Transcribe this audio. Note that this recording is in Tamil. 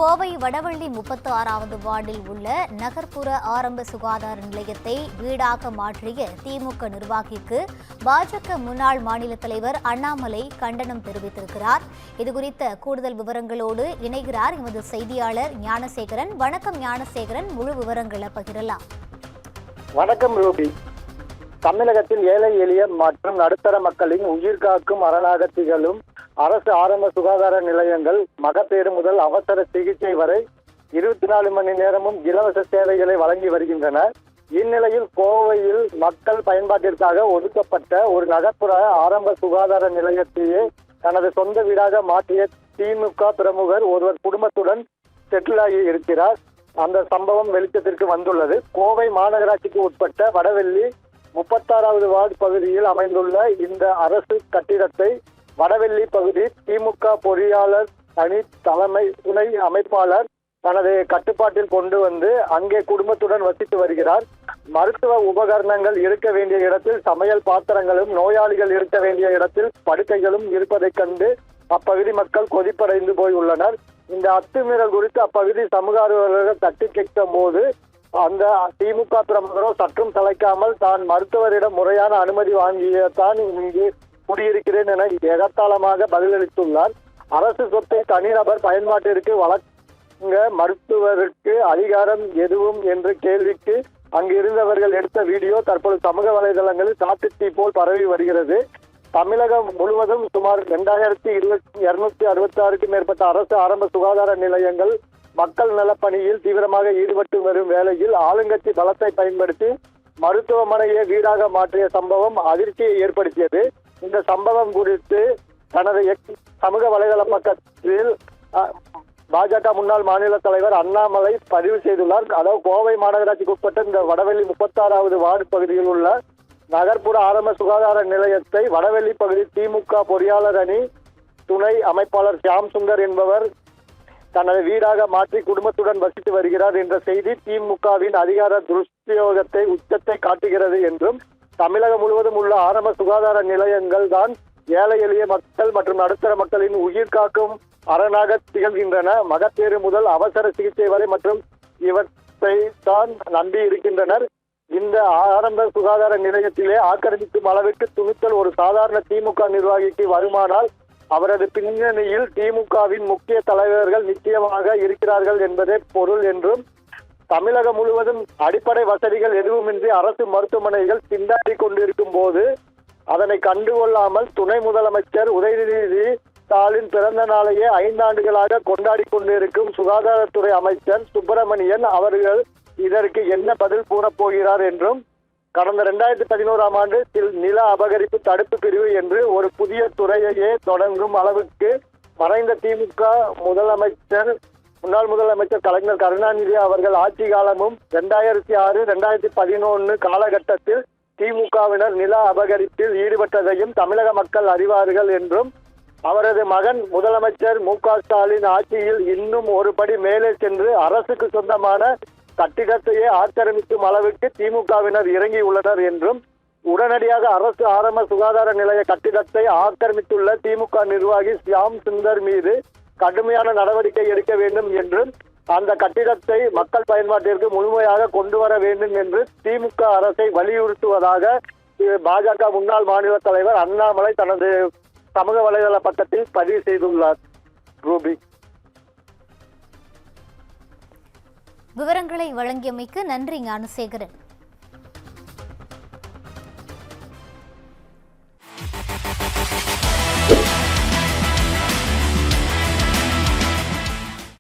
கோவை வடவள்ளி 36வது வார்டில் உள்ள நகர்ப்புற ஆரம்ப சுகாதார நிலையத்தை வீடாக மாற்றிய திமுக நிர்வாகிக்கு பாஜக முன்னாள் மாநில தலைவர் அண்ணாமலை கண்டனம் தெரிவித்திருக்கிறார். இதுகுறித்த கூடுதல் விவரங்களோடு இணைகிறார் எமது செய்தியாளர் ஞானசேகரன். வணக்கம் ஞானசேகரன், முழு விவரங்களை பகிரலாம். வணக்கம் ரூபி. தமிழகத்தில் ஏழை எளிய மற்றும் நடுத்தர மக்களின் உயிர் காக்கும் அரணாக திகழும் அரசு ஆரம்ப சுகாதார நிலையங்கள் மகப்பேறு முதல் அவசர சிகிச்சை வரை 24 மணி நேரமும் இலவச சேவைகளை வழங்கி வருகின்றன. இந்நிலையில் கோவையில் மக்கள் பயன்பாட்டிற்காக ஒதுக்கப்பட்ட ஒரு நகர்ப்புற ஆரம்ப சுகாதார நிலையத்தையே தனது சொந்த வீடாக மாற்றிய திமுக பிரமுகர் ஒருவர் குடும்பத்துடன் செட்டில் ஆகி இருக்கிறார். அந்த சம்பவம் வெளிச்சத்திற்கு வந்துள்ளது. கோவை மாநகராட்சிக்கு உட்பட்ட வடவள்ளி 36வது வார்டு பகுதியில் அமைந்துள்ள இந்த அரசு கட்டிடத்தை வடவள்ளி பகுதி திமுக பொறியாளர் துணை அமைப்பாளர் தனது கட்டுப்பாட்டில் கொண்டு வந்து அங்கே குடும்பத்துடன் வசித்து வருகிறார். மருத்துவ உபகரணங்கள் இருக்க வேண்டிய இடத்தில் சமையல் பாத்திரங்களும், நோயாளிகள் இருக்க வேண்டிய இடத்தில் படுக்கைகளும் இருப்பதைக் கண்டு அப்பகுதி மக்கள் கொதிப்படைந்து போய் உள்ளனர். இந்த அத்துமீறல் குறித்து அப்பகுதி சமூக ஆர்வலர்கள் தட்டி கேட்கும் போது அந்த திமுக பிரமுகரோ சற்றும் தலைக்காமல் தான் மருத்துவரிடம் முறையான அனுமதி வாங்கியதான் இங்கு குடியிருக்கிறேன் என எகத்தாளமாக பதிலளித்துள்ளார். அரசு சொத்தை தனிநபர் பயன்பாட்டிற்கு வழங்க மருத்துவருக்கு அதிகாரம் எதுவும் என்ற கேள்விக்கு அங்கு இருந்தவர்கள் எடுத்த வீடியோ தற்போது சமூக வலைதளங்களில் காட்டுத்தீ போல் பரவி வருகிறது. தமிழகம் முழுவதும் சுமார் 2266க்கும் மேற்பட்ட அரசு ஆரம்ப சுகாதார நிலையங்கள் மக்கள் நலப்பணியில் தீவிரமாக ஈடுபட்டு வரும் வேளையில் ஆளுங்கட்சி பலத்தை பயன்படுத்தி மருத்துவமனையை வீடாக மாற்றிய சம்பவம் அதிர்ச்சியை ஏற்படுத்தியது. இந்த சம்பவம் குறித்து தனது சமூக வலைதள பக்கத்தில் பாஜக முன்னாள் மாநில தலைவர் அண்ணாமலை பதிவு செய்துள்ளார். அதாவது கோவை மாநகராட்சிக்கு உட்பட்ட இந்த வடவள்ளி 36வது வார்டு பகுதியில் உள்ள நகர்ப்புற ஆரம்ப சுகாதார நிலையத்தை வடவள்ளி பகுதி திமுக பொறியாளர் துணை அமைப்பாளர் ஷியாம் சுந்தர் என்பவர் தனது வீடாக மாற்றி குடும்பத்துடன் வசித்து வருகிறார் என்ற செய்தி திமுகவின் அதிகார துஷ்பிரயோகத்தை உச்சத்தை காட்டுகிறது என்றும், தமிழகம் முழுவதும் உள்ள ஆரம்ப சுகாதார நிலையங்கள் தான் ஏழை எளிய மக்கள் மற்றும் நடுத்தர மக்களின் உயிர் காக்கும் அரணாக திகழ்கின்றன. மகப்பேறு முதல் அவசர சிகிச்சை வரை மற்றும் இவற்றை தான் நம்பி இருக்கின்றனர். இந்த ஆரம்ப சுகாதார நிலையத்திலே ஆக்கிரமிக்கும் அளவிற்கு துணித்தல் ஒரு சாதாரண திமுக நிர்வாகிக்கு வருமானால் அவரது பின்னணியில் திமுகவின் முக்கிய தலைவர்கள் நிச்சயமாக இருக்கிறார்கள் என்பதே பொருள் என்றும், தமிழகம் முழுவதும் அடிப்படை வசதிகள் எதுவுமின்றி அரசு மருத்துவமனைகள் திண்டாடி கொண்டிருக்கும் போது அதனை கண்டுகொள்ளாமல் துணை முதலமைச்சர் உதயநிதி ஸ்டாலின் பிறந்த நாளையே 5 ஆண்டுகளாக கொண்டாடி கொண்டிருக்கும் சுகாதாரத்துறை அமைச்சர் சுப்பிரமணியன் அவர்கள் இதற்கு என்ன பதில் கூறப்போகிறார் என்றும், கடந்த 2011ஆம் ஆண்டு நில அபகரிப்பு தடுப்பு பிரிவு என்று ஒரு புதிய துறையையே தொடங்கும் அளவுக்கு மறைந்த திமுக முன்னாள் முதலமைச்சர் கலைஞர் கருணாநிதி அவர்கள் ஆட்சி காலமும் 2006-2011 காலகட்டத்தில் திமுகவினர் நில அபகரிப்பில் ஈடுபட்டதையும் தமிழக மக்கள் அறிவார்கள் என்றும், அவரது மகன் முதலமைச்சர் மு.க.ஸ்டாலின் ஆட்சியில் இன்னும் ஒரு படி மேலே சென்று அரசுக்கு சொந்தமான கட்டிடத்தையே ஆக்கிரமிக்கும் அளவுக்கு திமுகவினர் இறங்கியுள்ளனர் என்றும், உடனடியாக அரசு ஆரம்ப சுகாதார நிலைய கட்டிடத்தை ஆக்கிரமித்துள்ள திமுக நிர்வாகி ஷியாம் சுந்தர் மீது கடுமையான நடவடிக்கை எடுக்க வேண்டும் என்றும், அந்த கட்டிடத்தை மக்கள் பயன்பாட்டிற்கு முழுமையாக கொண்டு வர வேண்டும் என்று திமுக அரசை வலியுறுத்துவதாக பாஜக முன்னாள் மாநில தலைவர் அண்ணாமலை தனது சமூக வலைதள பக்கத்தில் பதிவு செய்துள்ளார். ரூபி, விவரங்களை வழங்கியமைக்கு நன்றி ஞானசேகரன்.